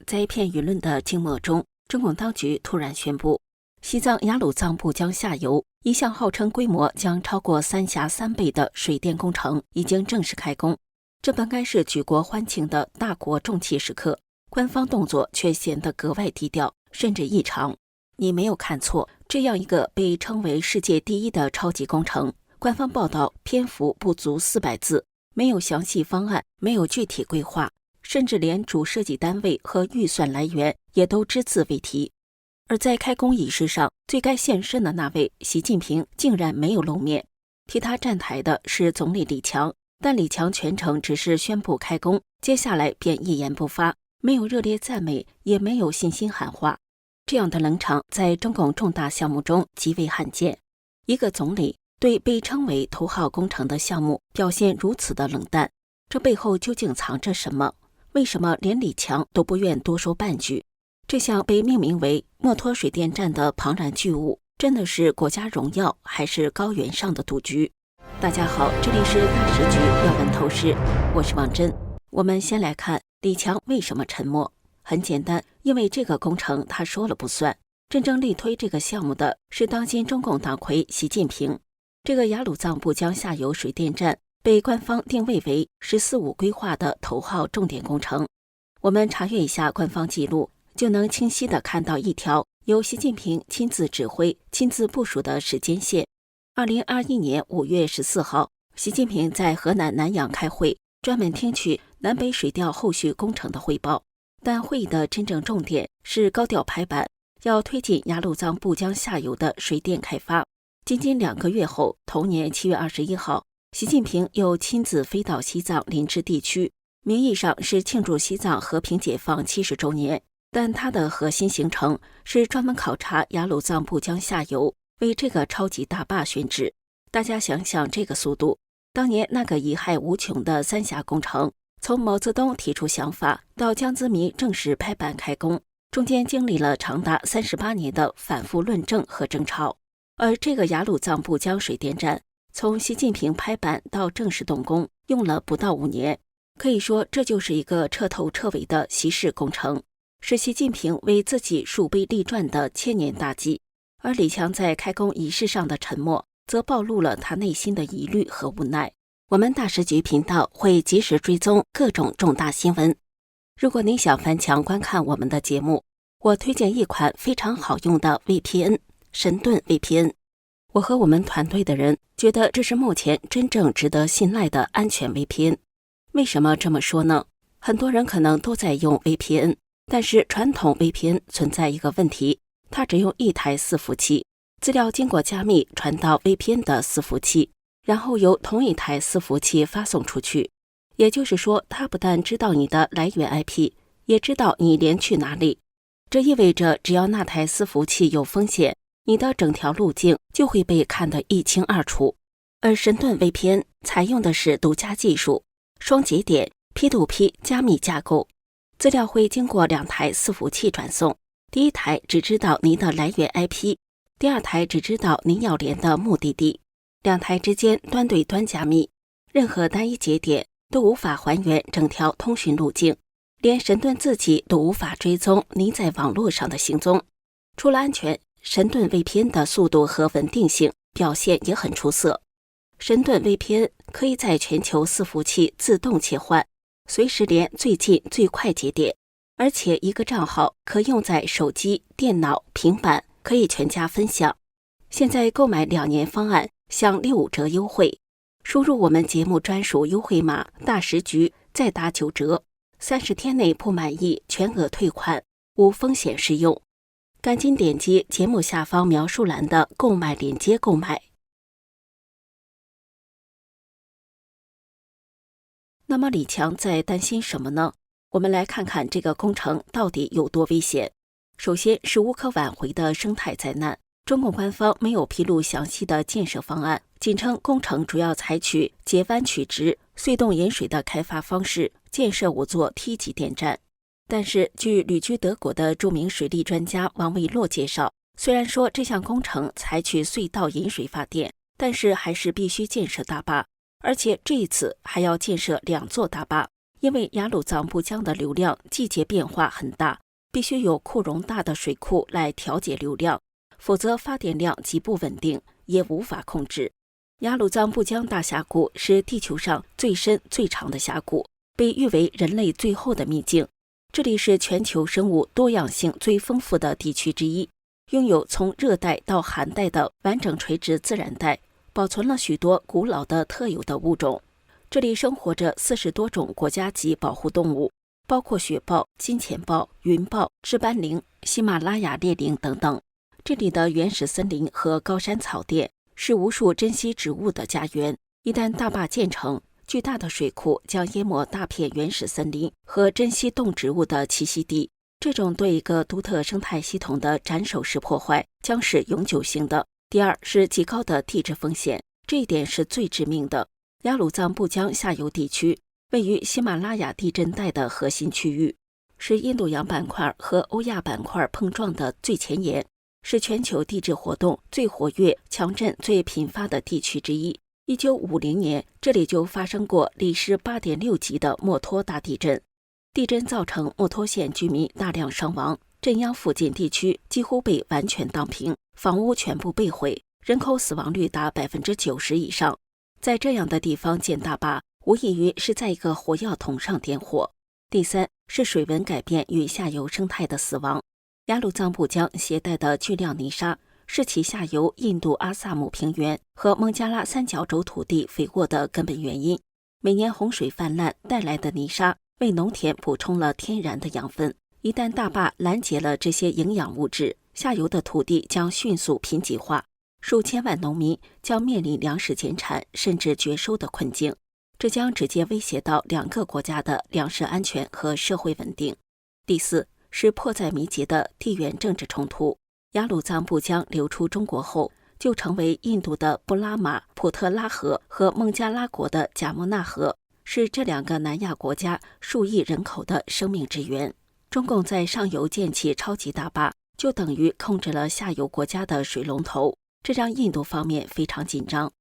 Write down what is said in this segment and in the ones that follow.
在一片舆论的静默中，中共当局突然宣布，西藏雅鲁藏布江下游一项号称规模将超过三峡3倍的水电工程已经正式开工。这本该是举国欢庆的大国重器时刻，官方动作却显得格外低调，甚至异常。你没有看错，这样一个被称为世界第一的超级工程，官方报道篇幅不足400字，没有详细方案，没有具体规划，甚至连主设计单位和预算来源也都只字未提。而在开工仪式上，最该现身的那位习近平竟然没有露面。替他站台的是总理李强，但李强全程只是宣布开工，接下来便一言不发，没有热烈赞美，也没有信心喊话。这样的冷场在中共重大项目中极为罕见。一个总理对被称为头号工程的项目表现如此的冷淡，这背后究竟藏着什么？为什么连李强都不愿多说半句？这项被命名为墨脱水电站的庞然巨物，真的是国家荣耀，还是高原上的赌局？大家好，这里是大时局要闻透视，我是王真。我们先来看李强为什么沉默。很简单，因为这个工程他说了不算，真正力推这个项目的是当今中共党魁习近平。这个雅鲁藏布江下游水电站被官方定位为“十四五”规划的头号重点工程。我们查阅一下官方记录，就能清晰地看到一条由习近平亲自指挥、亲自部署的时间线。2021年5月14号，习近平在河南南阳开会，专门听取南北水调后续工程的汇报。但会议的真正重点是高调拍板，要推进雅鲁藏布江下游的水电开发。仅仅2个月后，同年7月21号，习近平又亲自飞到西藏林芝地区，名义上是庆祝西藏和平解放70周年，但他的核心行程是专门考察雅鲁藏布江下游，为这个超级大坝选址。大家想想这个速度，当年那个贻害无穷的三峡工程，从毛泽东提出想法到江泽民正式拍板开工，中间经历了长达38年的反复论证和争吵。而这个雅鲁藏布江水电站，从习近平拍板到正式动工，用了不到5年。可以说，这就是一个彻头彻尾的习式工程，是习近平为自己树碑立传的千年大计。而李强在开工仪式上的沉默，则暴露了他内心的疑虑和无奈。我们大时局频道会及时追踪各种重大新闻。如果您想翻墙观看我们的节目，我推荐一款非常好用的 VPN， 神盾 VPN。我和我们团队的人觉得这是目前真正值得信赖的安全 VPN。为什么这么说呢？很多人可能都在用 VPN， 但是传统 VPN 存在一个问题，它只用一台伺服器，资料经过加密传到 VPN 的伺服器，然后由同一台伺服器发送出去。也就是说，它不但知道你的来源 IP， 也知道你连去哪里。这意味着只要那台伺服器有风险，你的整条路径就会被看得一清二楚。而神盾 VPN 采用的是独家技术，双节点 P2P 加密架构，资料会经过2台伺服器转送。第一台只知道您的来源 IP， 第二台只知道您要连的目的地。2台之间端对端加密，任何单一节点都无法还原整条通讯路径，连神盾自己都无法追踪您在网络上的行踪。除了安全，神盾 VPN 的速度和稳定性表现也很出色。神盾 VPN 可以在全球伺服器自动切换，随时连最近最快节点，而且一个账号可用在手机、电脑、平板，可以全家分享。现在购买2年方案享65折优惠，输入我们节目专属优惠码大时局，再打9折，30天内不满意全额退款，无风险适用。赶紧点击节目下方描述栏的购买链接购买。那么李强在担心什么呢？我们来看看这个工程到底有多危险。首先是无可挽回的生态灾难。中共官方没有披露详细的建设方案，仅称工程主要采取截弯取直、隧洞引水的开发方式，建设5座梯级电站。但是据旅居德国的著名水利专家王卫洛介绍，虽然说这项工程采取隧道引水发电，但是还是必须建设大坝，而且这一次还要建设2座大坝，因为雅鲁藏布江的流量季节变化很大，必须有库容大的水库来调节流量，否则发电量极不稳定，也无法控制。雅鲁藏布江大峡谷是地球上最深最长的峡谷，被誉为人类最后的秘境。这里是全球生物多样性最丰富的地区之一，拥有从热带到寒带的完整垂直自然带，保存了许多古老的特有的物种。这里生活着40多种国家级保护动物，包括雪豹、金钱豹、云豹、赤斑羚、喜马拉雅烈羚等等。这里的原始森林和高山草甸是无数珍稀植物的家园。一旦大坝建成，巨大的水库将淹没大片原始森林和珍稀动植物的栖息地。这种对一个独特生态系统的斩首式破坏将是永久性的。第二是极高的地质风险，这一点是最致命的。雅鲁藏布江下游地区位于喜马拉雅地震带的核心区域，是印度洋板块和欧亚板块碰撞的最前沿，是全球地质活动最活跃、强震最频发的地区之一。1950年，这里就发生过历时8.6级的墨脱大地震。地震造成墨脱县居民大量伤亡，震央附近地区几乎被完全荡平，房屋全部被毁，人口死亡率达90%以上。在这样的地方建大坝，无异于是在一个火药桶上点火。第三是水文改变与下游生态的死亡。雅鲁藏布江携带的巨量泥沙是其下游印度阿萨姆平原和孟加拉三角洲土地肥沃的根本原因。每年洪水泛滥带来的泥沙为农田补充了天然的养分，一旦大坝拦截了这些营养物质，下游的土地将迅速贫瘠化，数千万农民将面临粮食减产甚至绝收的困境，这将直接威胁到2个国家的粮食安全和社会稳定。第四是迫在眉睫的地缘政治冲突。雅鲁藏布江流出中国后，就成为印度的布拉马普特拉河和孟加拉国的贾莫纳河，是这2个南亚国家数亿人口的生命之源。中共在上游建起超级大坝，就等于控制了下游国家的水龙头，这让印度方面非常紧张。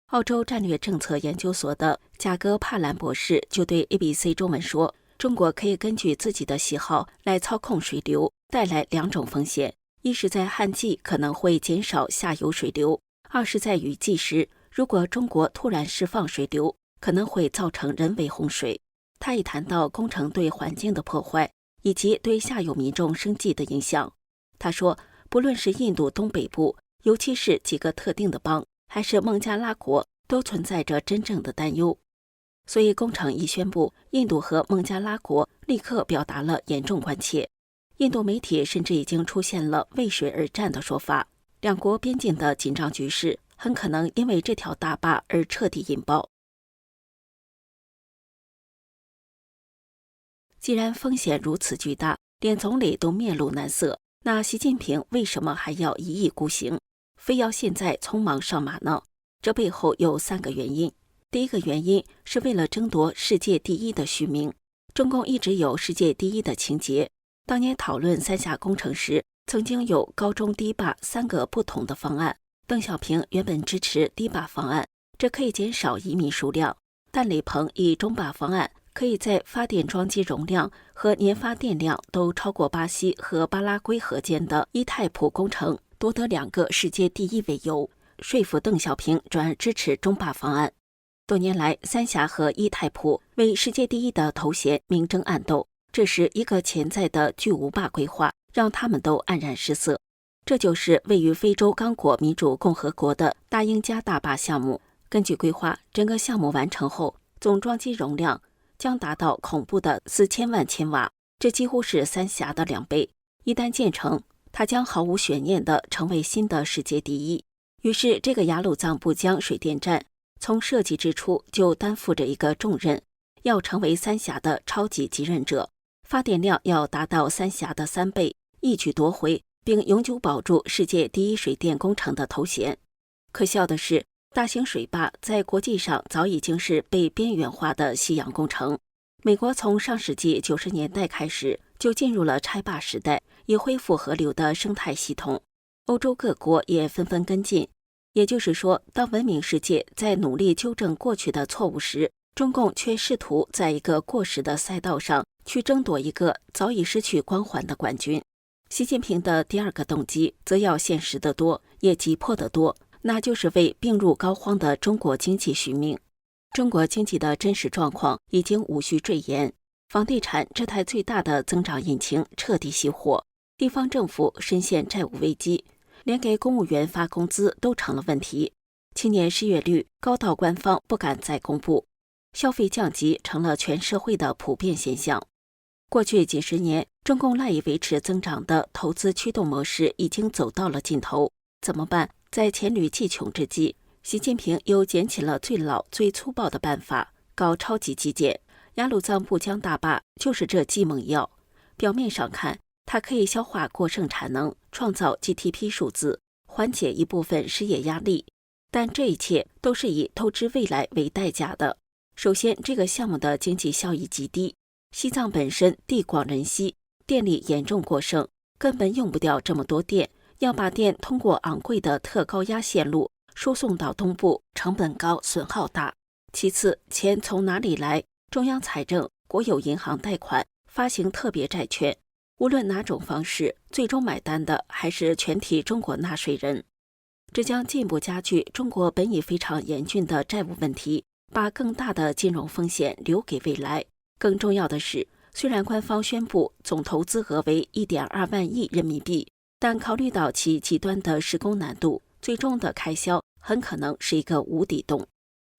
澳洲战略政策研究所的贾戈帕兰博士就对 ABC 中文说，中国可以根据自己的喜好来操控水流，带来2种风险。一是在旱季可能会减少下游水流，二是在雨季时，如果中国突然释放水流，可能会造成人为洪水。他也谈到工程对环境的破坏，以及对下游民众生计的影响。他说，不论是印度东北部，尤其是几个特定的邦，还是孟加拉国，都存在着真正的担忧。所以工程一宣布，印度和孟加拉国立刻表达了严重关切。印度媒体甚至已经出现了为水而战的说法，2国边境的紧张局势很可能因为这条大坝而彻底引爆。既然风险如此巨大，连总理都面露难色，那习近平为什么还要1意孤行，非要现在匆忙上马呢？这背后有3个原因。第一个原因是为了争夺世界第一的虚名，中共一直有世界第一的情节。当年讨论三峡工程时，曾经有高中低坝3个不同的方案。邓小平原本支持低坝方案，这可以减少移民数量，但李鹏以中坝方案可以在发电装机容量和年发电量都超过巴西和巴拉圭河间的伊泰普工程夺得2个世界第一为由，说服邓小平转而支持中坝方案。多年来，三峡和伊泰普为世界第一的头衔明争暗斗，这时一个潜在的巨无霸规划让他们都黯然失色。这就是位于非洲刚果民主共和国的大英加大坝项目。根据规划，整个项目完成后，总装机容量将达到恐怖的4000万千瓦，这几乎是三峡的2倍。一旦建成，它将毫无悬念地成为新的世界第一。于是，这个雅鲁藏布江水电站从设计之初就担负着一个重任，要成为三峡的超级继任者，发电量要达到三峡的3倍，一举夺回并永久保住世界第一水电工程的头衔。可笑的是，大型水坝在国际上早已经是被边缘化的夕阳工程。美国从上世纪90年代开始就进入了拆坝时代，以恢复河流的生态系统。欧洲各国也纷纷跟进。也就是说，当文明世界在努力纠正过去的错误时，中共却试图在一个过时的赛道上去争夺一个早已失去光环的冠军。习近平的第二个动机则要现实得多，也急迫得多，那就是为病入膏肓的中国经济续命。中国经济的真实状况已经无需赘言，房地产这台最大的增长引擎彻底熄火，地方政府深陷债务危机，连给公务员发工资都成了问题，青年失业率高到官方不敢再公布，消费降级成了全社会的普遍现象。过去几十年，中共赖以维持增长的投资驱动模式已经走到了尽头，怎么办？在黔驴技穷之际，习近平又捡起了最老最粗暴的办法，搞超级基建。雅鲁藏布江大坝就是这剂猛药。表面上看，它可以消化过剩产能，创造 GDP 数字，缓解一部分失业压力，但这一切都是以透支未来为代价的。首先，这个项目的经济效益极低，西藏本身地广人稀，电力严重过剩，根本用不掉这么多电，要把电通过昂贵的特高压线路输送到东部，成本高，损耗大。其次，钱从哪里来？中央财政、国有银行贷款、发行特别债券，无论哪种方式，最终买单的还是全体中国纳税人。这将进一步加剧中国本已非常严峻的债务问题，把更大的金融风险留给未来。更重要的是，虽然官方宣布总投资额为 1.2 万亿人民币，但考虑到其极端的施工难度，最终的开销很可能是一个无底洞。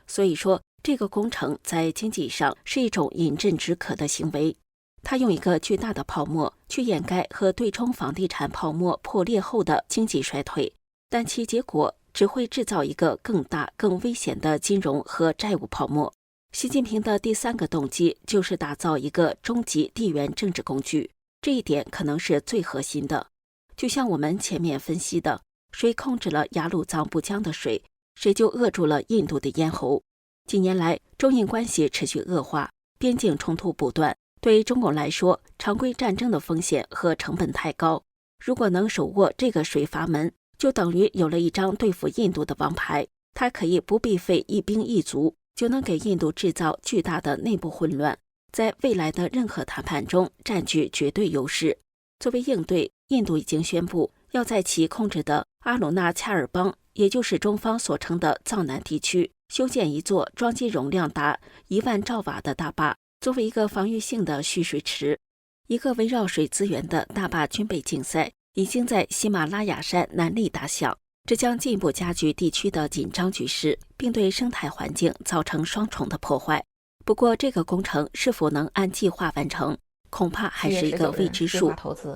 所以说，这个工程在经济上是一种饮鸩止渴的行为，它用一个巨大的泡沫去掩盖和对冲房地产泡沫破裂后的经济衰退，但其结果只会制造一个更大、更危险的金融和债务泡沫。习近平的第三个动机就是打造一个终极地缘政治工具，这一点可能是最核心的。就像我们前面分析的，谁控制了雅鲁藏布江的水，谁就扼住了印度的咽喉。几年来，中印关系持续恶化，边境冲突不断，对中共来说，常规战争的风险和成本太高。如果能手握这个水阀门，就等于有了一张对付印度的王牌，它可以不必费一兵一卒，就能给印度制造巨大的内部混乱，在未来的任何谈判中占据绝对优势。作为应对，印度已经宣布要在其控制的阿鲁纳恰尔邦，也就是中方所称的藏南地区，修建一座装机容量达1万兆瓦的大坝，作为一个防御性的蓄水池。一个围绕水资源的大坝军备竞赛已经在喜马拉雅山南麓打响，这将进一步加剧地区的紧张局势，并对生态环境造成双重的破坏。不过，这个工程是否能按计划完成，恐怕还是一个未知数。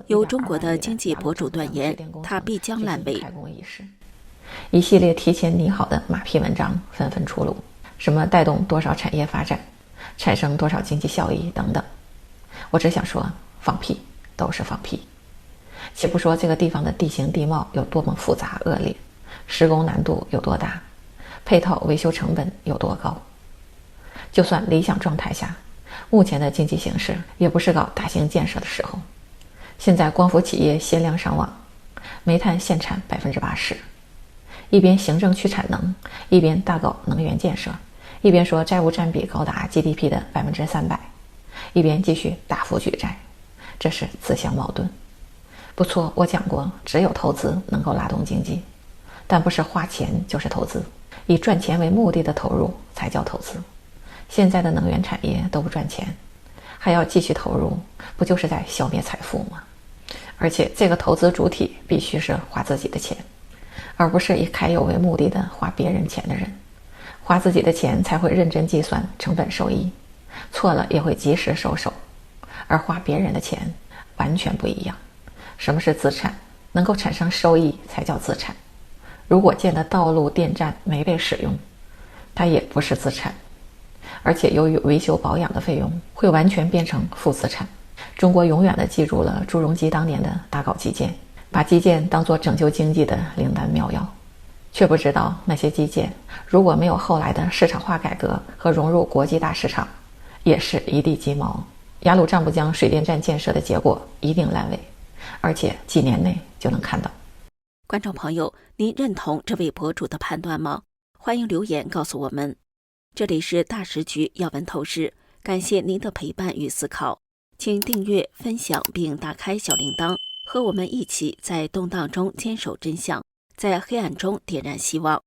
有中国的经济博主断言，它必将烂尾。一系列提前拟好的马屁文章纷纷出炉，什么带动多少产业发展，产生多少经济效益等等。我只想说，放屁都是放屁。且不说这个地方的地形地貌有多么复杂恶劣，施工难度有多大，配套维修成本有多高，就算理想状态下，目前的经济形势也不是搞大型建设的时候。现在光伏企业限量上网，煤炭限产80%，一边行政去产能，一边大搞能源建设，一边说债务占比高达 GDP 的300%，一边继续大幅举债，这是自相矛盾。不错，我讲过，只有投资能够拉动经济，但不是花钱就是投资，以赚钱为目的的投入才叫投资。现在的能源产业都不赚钱，还要继续投入，不就是在消灭财富吗？而且这个投资主体必须是花自己的钱，而不是以揩油为目的的花别人钱的人。花自己的钱才会认真计算成本收益，错了也会及时收手，而花别人的钱完全不一样。什么是资产？能够产生收益才叫资产。如果建的道路电站没被使用，它也不是资产，而且由于维修保养的费用会完全变成负资产。中国永远地记住了朱镕基当年的大搞基建，把基建当作拯救经济的灵丹妙药，却不知道那些基建如果没有后来的市场化改革和融入国际大市场，也是一地鸡毛。雅鲁藏布江水电站建设的结果一定烂尾，而且几年内就能看到。观众朋友，您认同这位博主的判断吗？欢迎留言告诉我们。这里是大时局要闻透视，感谢您的陪伴与思考，请订阅、分享并打开小铃铛，和我们一起在动荡中坚守真相，在黑暗中点燃希望。